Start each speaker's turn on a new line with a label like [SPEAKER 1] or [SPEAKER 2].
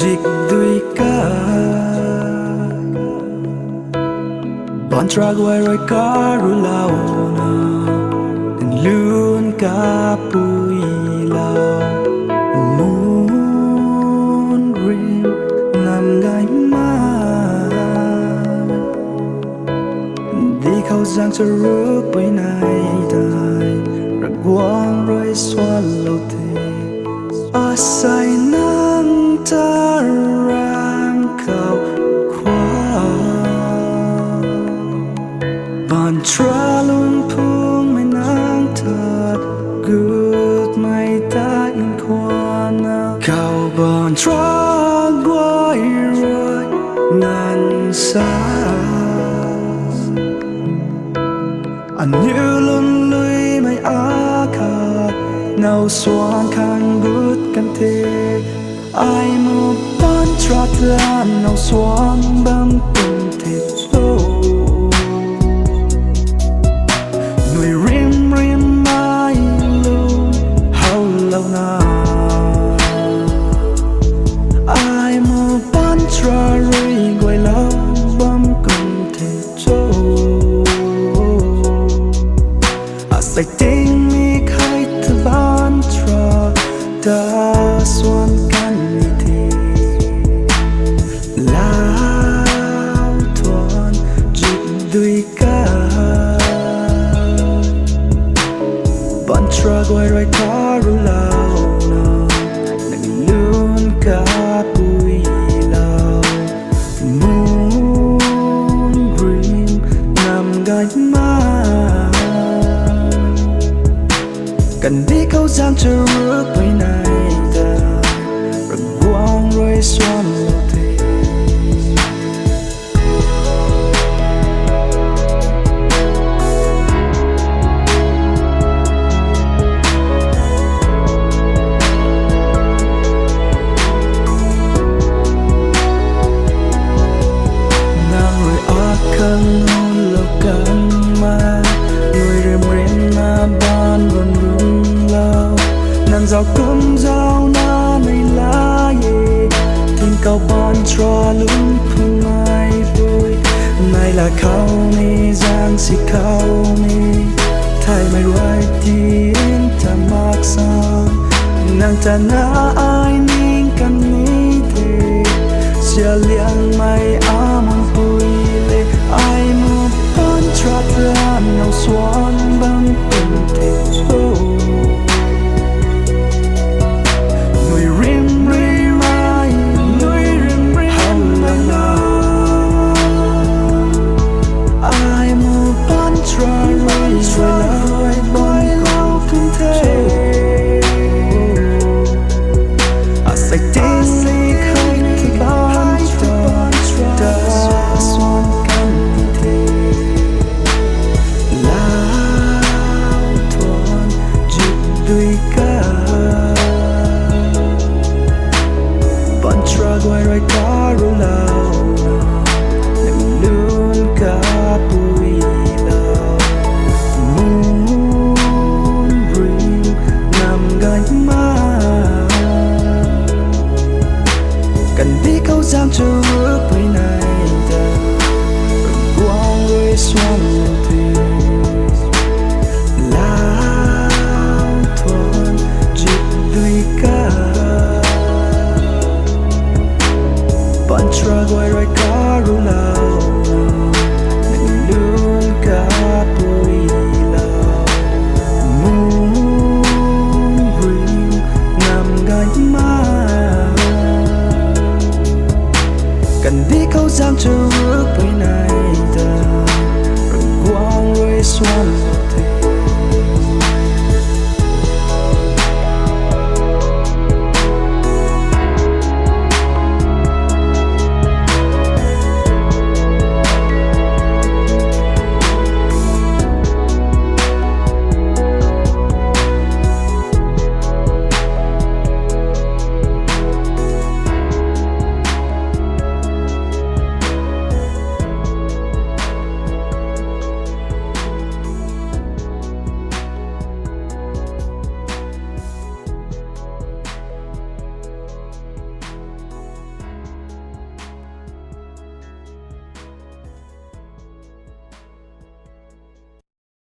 [SPEAKER 1] จิกด้วยกาบอนทรากไว้รอยการุลาวนาลืนกาปุยลาวมูนริมนำไงมาดีเขาจังจะรู้ไปไหนได้รักวางรอยสวนโลเทอาศัยน้ำตาร่างเขาขวาบานทราลุนพุ่งไม่นางเถิดกูดไม่ได้อินควานาเขาบานทรากไว้รอยนั้นสาอันยืลุนลุยไม่อาคาเนาสวานข้างบุดกันเทไอมูบอนทราตานเนาสวานบังตุนเทโซหน่วยริมไม่ลุนเฮาเลานาไอมูบอนทรารีไว้เลาบังกุนเทโซใส่ติงมีใครทบานทราดาส่วนกันทีลาวทวนจิตด้วยกาบอนทรากไว้รอยการุลาวนาหนึ่งลุนกาปุยลาวมูนริมนำไงมากันดีเขาจางจะรู้ไปไหนได้รักวางรอยสวนโลเทนางรอยอาคังโนโลกันมาหน่วยเรียมมาบ้านรุนnàng giàu cũng giàu na này lá ye thiên cao bon trò luôn phun mai vui này là khâu ni giang si khâu ni thay mày rồi tin ta mặc sao nàng ta na ai nín căn ní thế xia liang mày amon vui lệ ai mu bon trò ta nấu xoan băng tình thếด้วยกาบอนทรากไว้รอยการุลาวหนึ่งลุนกาปุยลาวมูนริมนำไงมากันดีเขาจางจะรู้ไปไหนได้รักวางรอยสวนโลเทบอนทรากไว้รอยการุลาวหนึ่งลุนกาปุยลาวมูนริมนำไงมากันดีเขาจางจะรู้ไปไหนได้รักวางรอยสวน